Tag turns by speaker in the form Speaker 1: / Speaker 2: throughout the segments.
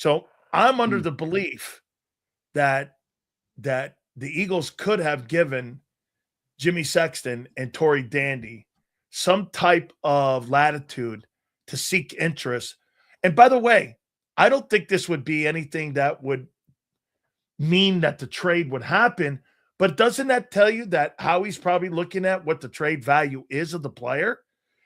Speaker 1: So I'm under the belief that the Eagles could have given Jimmy Sexton and Torrey Dandy some type of latitude to seek interest. And by the way, I don't think this would be anything that would mean that the trade would happen. But doesn't that tell you that Howie's probably looking at what the trade value is of the player?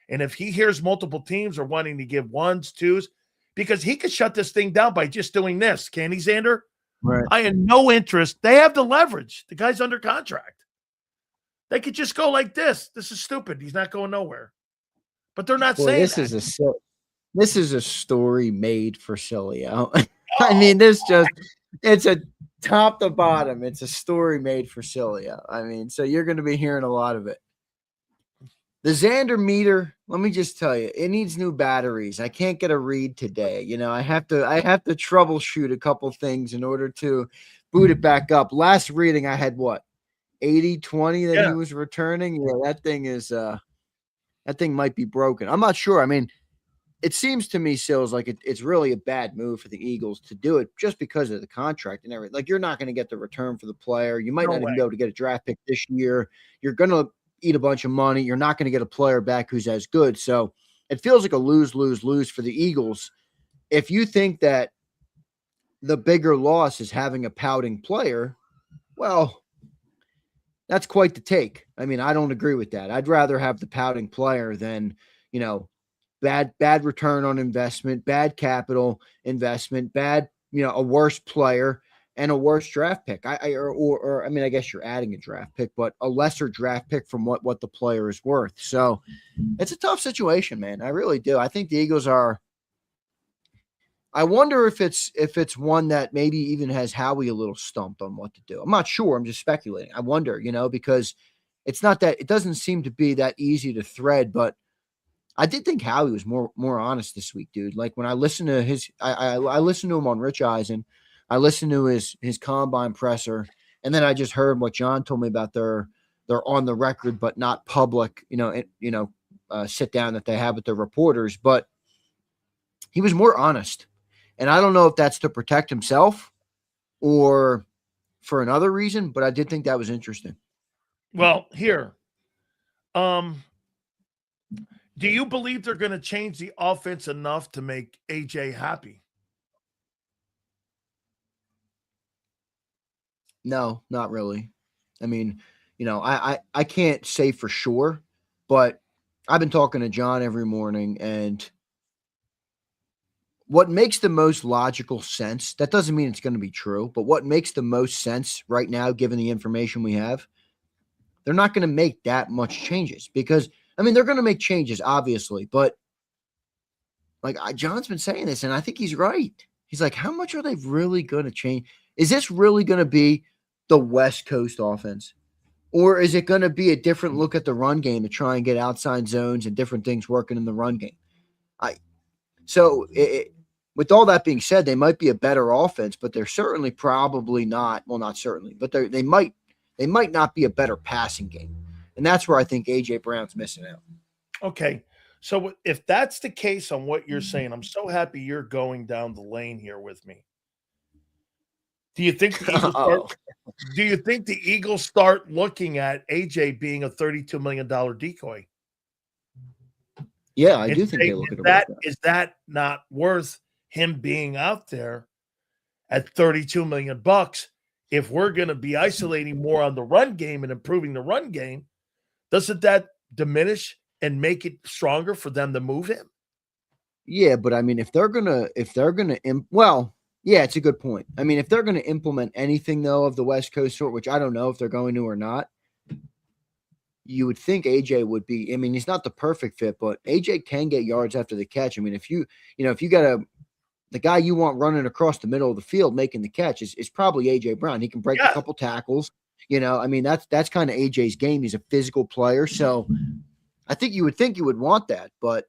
Speaker 1: And if he hears multiple teams are wanting to give ones, twos, because he could shut this thing down by just doing this, can he, Zander?
Speaker 2: Right.
Speaker 1: I had no interest. They have the leverage. The guy's under contract. They could just go like this. This is stupid. He's not going nowhere. But they're not saying
Speaker 2: this
Speaker 1: that.
Speaker 2: This is a story made for Sileo. I mean, it's a top to bottom. It's a story made for Sileo. I mean, so you're going to be hearing a lot of it. The Zander meter, let me just tell you, it needs new batteries. I can't get a read today. You know, I have to troubleshoot a couple things in order to boot it back up. Last reading, I had what? 80-20 that he was returning. Yeah, that thing might be broken. I'm not sure. I mean, it seems to me, Sills, like it's really a bad move for the Eagles to do it just because of the contract and everything. Like, you're not going to get the return for the player. You might not even be able to get a draft pick this year. You're going to eat a bunch of money. You're not going to get a player back who's as good. So it feels like a lose for the Eagles. If you think that the bigger loss is having a pouting player, well, that's quite the take. I mean, I don't agree with that. I'd rather have the pouting player than, you know, bad return on investment, bad capital investment, bad, you know, a worse player and a worse draft pick. I mean, I guess you're adding a draft pick, but a lesser draft pick from what the player is worth. So it's a tough situation, man. I really do. I think the Eagles are. I wonder if it's one that maybe even has Howie a little stumped on what to do. I'm not sure. I'm just speculating. I wonder, you know, because it's not that it doesn't seem to be that easy to thread, but I did think Howie was more honest this week, dude. Like when I listened to I listened to him on Rich Eisen, I listened to his combine presser, and then I just heard what John told me about their on the record but not public, sit down that they have with their reporters. But he was more honest, and I don't know if that's to protect himself or for another reason, but I did think that was interesting.
Speaker 1: Well, here, do you believe they're going to change the offense enough to make AJ happy?
Speaker 2: No, not really. I mean, I can't say for sure, but I've been talking to John every morning, and what makes the most logical sense, that doesn't mean it's going to be true, but what makes the most sense right now, given the information we have, they're not going to make that much changes because, I mean, they're going to make changes, obviously, but like John's been saying this, and I think he's right. He's like, how much are they really going to change? Is this really going to be the West Coast offense? Or is it going to be a different look at the run game to try and get outside zones and different things working in the run game? With all that being said, they might be a better offense, but they're certainly probably not. Well, not certainly, but they might not be a better passing game. And that's where I think A.J. Brown's missing out.
Speaker 1: Okay. So if that's the case on what you're saying, I'm so happy you're going down the lane here with me. Do you think the Eagles start looking at AJ being a $32 million decoy?
Speaker 2: Yeah, I do think they look at that.
Speaker 1: Is that not worth him being out there at $32 million? If we're going to be isolating more on the run game and improving the run game, doesn't that diminish and make it stronger for them to move him?
Speaker 2: Yeah, but I mean, it's a good point. I mean, if they're going to implement anything, though, of the West Coast sort, which I don't know if they're going to or not, you would think AJ would be. I mean, he's not the perfect fit, but AJ can get yards after the catch. I mean, if you got the guy you want running across the middle of the field making the catch is probably AJ Brown. He can break a couple tackles. I mean, that's kind of AJ's game. He's a physical player, so I think you would want that, but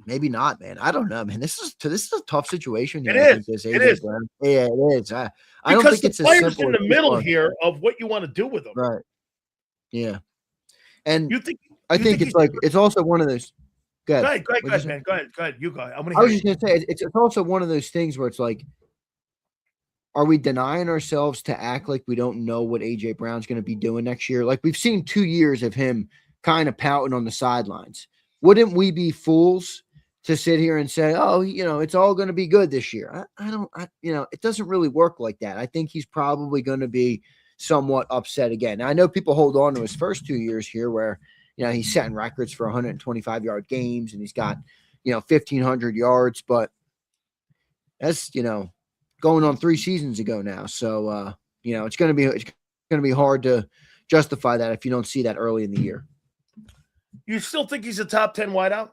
Speaker 2: maybe not, man. I don't know, man. This is a tough situation.
Speaker 1: It is.
Speaker 2: It is. Yeah, it is. I don't think it's
Speaker 1: as simple in the middle here of what you want to do with them.
Speaker 2: Right. Yeah. And
Speaker 1: I think
Speaker 2: it's also one of those. Go ahead.
Speaker 1: Go
Speaker 2: What'd you
Speaker 1: ahead,
Speaker 2: say?
Speaker 1: man. Go ahead. You go. I'm gonna
Speaker 2: I
Speaker 1: hear
Speaker 2: was
Speaker 1: you.
Speaker 2: just gonna say it's also one of those things where it's like, are we denying ourselves to act like we don't know what AJ Brown's going to be doing next year? Like we've seen 2 years of him kind of pouting on the sidelines. Wouldn't we be fools to sit here and say, oh, it's all going to be good this year? It doesn't really work like that. I think he's probably going to be somewhat upset again. Now, I know people hold on to his first 2 years here where, he's setting records for 125-yard games and he's got, 1,500 yards, but that's, going on 3 seasons ago now. So, it's going to be hard to justify that if you don't see that early in the year.
Speaker 1: You still think he's a top 10 wideout?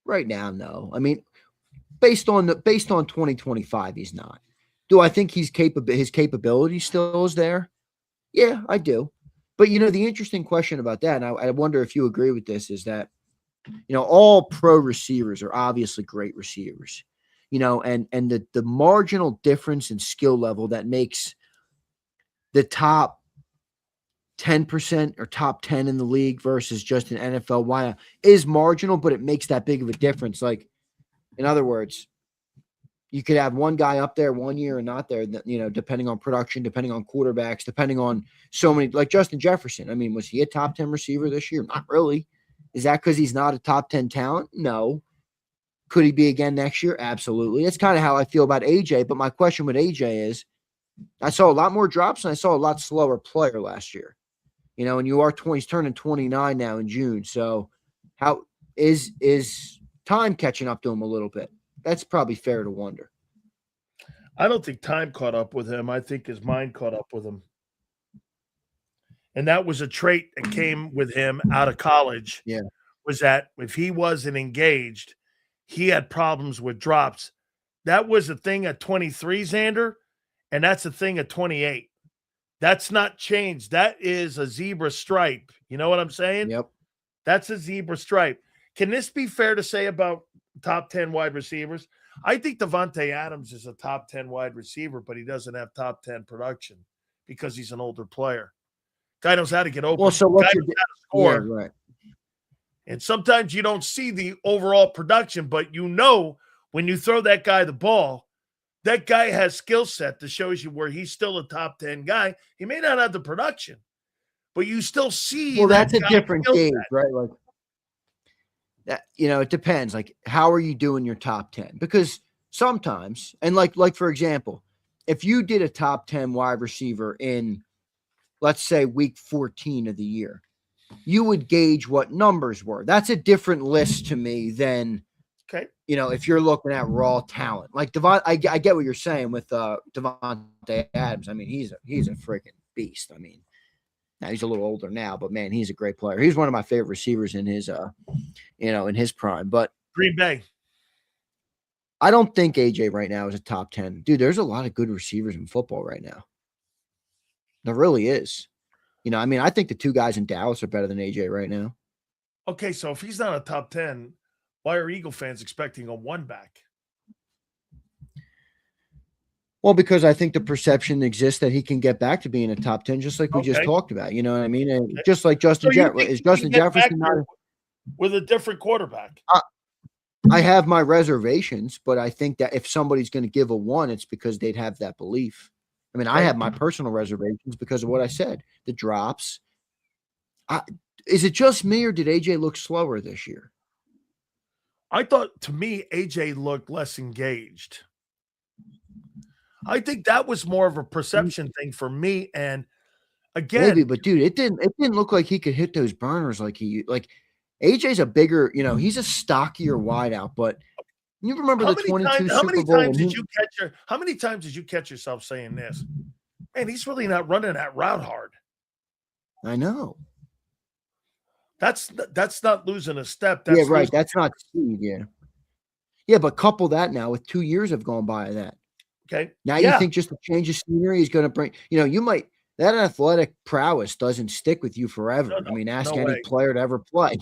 Speaker 2: Right now, no. I mean, based on 2025, he's not. Do I think his capability still is there? Yeah, I do. But the interesting question about that, and I wonder if you agree with this, is that all pro receivers are obviously great receivers. And the marginal difference in skill level that makes the top 10% or top 10 in the league versus just an NFL wideout is marginal, but it makes that big of a difference. Like, in other words, you could have one guy up there 1 year and not there, depending on production, depending on quarterbacks, depending on so many, like Justin Jefferson. I mean, was he a top 10 receiver this year? Not really. Is that because he's not a top 10 talent? No. Could he be again next year? Absolutely. That's kind of how I feel about AJ. But my question with AJ is, I saw a lot more drops and I saw a lot slower player last year. And he's turning 29 now in June. So how is time catching up to him a little bit? That's probably fair to wonder.
Speaker 1: I don't think time caught up with him. I think his mind caught up with him. And that was a trait that came with him out of college.
Speaker 2: Yeah.
Speaker 1: Was that if he wasn't engaged, he had problems with drops. That was a thing at 23, Zander, and that's a thing at 28. That's not changed. That is a zebra stripe. You know what I'm saying?
Speaker 2: Yep.
Speaker 1: That's a zebra stripe. Can this be fair to say about top 10 wide receivers? I think Devontae Adams is a top 10 wide receiver, but he doesn't have top 10 production because he's an older player. Guy knows how to get open.
Speaker 2: Well, so what's
Speaker 1: Guy knows how to score.
Speaker 2: Yeah, right.
Speaker 1: And sometimes you don't see the overall production, but when you throw that guy the ball, that guy has skill set that shows you where he's still a top 10 guy. He may not have the production, but you still see.
Speaker 2: Well, that's a different gauge, right? Like that, it depends. Like, how are you doing your top 10? Because sometimes, and like for example, if you did a top 10 wide receiver in, let's say, week 14 of the year, you would gauge what numbers were. That's a different list to me than,
Speaker 1: okay,
Speaker 2: if you're looking at raw talent. Like I get what you're saying with Devontae Adams. I mean, he's a freaking beast. I mean, now he's a little older now, but man, he's a great player. He's one of my favorite receivers in his in his prime. But
Speaker 1: Green Bay,
Speaker 2: I don't think AJ right now is a top 10. Dude, there's a lot of good receivers in football right now. There really is. I mean, I think the 2 guys in Dallas are better than AJ right now.
Speaker 1: Okay, so if he's not a top 10, why are Eagle fans expecting a 1 back?
Speaker 2: Well, because I think the perception exists that he can get back to being a top 10, just like we just talked about. You know what I mean? And just like Justin Jefferson. Is Justin Jefferson not
Speaker 1: with a different quarterback?
Speaker 2: I have my reservations, but I think that if somebody's going to give a 1, it's because they'd have that belief. I mean, I have my personal reservations because of what I said. The drops. Is it just me or did AJ look slower this year?
Speaker 1: I thought, to me, AJ looked less engaged. I think that was more of a perception thing for me. And again,
Speaker 2: maybe, but dude, it didn't look like he could hit those burners like AJ's a bigger, he's a stockier wideout, but you remember the 22 Super Bowl?
Speaker 1: How many times did you catch yourself saying this? Man, he's really not running that route hard.
Speaker 2: I know.
Speaker 1: That's not losing a step.
Speaker 2: That's right. That's not speed. Yeah. Yeah, but couple that now with 2 years have gone by of that.
Speaker 1: Okay.
Speaker 2: Now you think just a change of scenery is going to bring, you might, that athletic prowess doesn't stick with you forever. I mean, ask any player to ever play,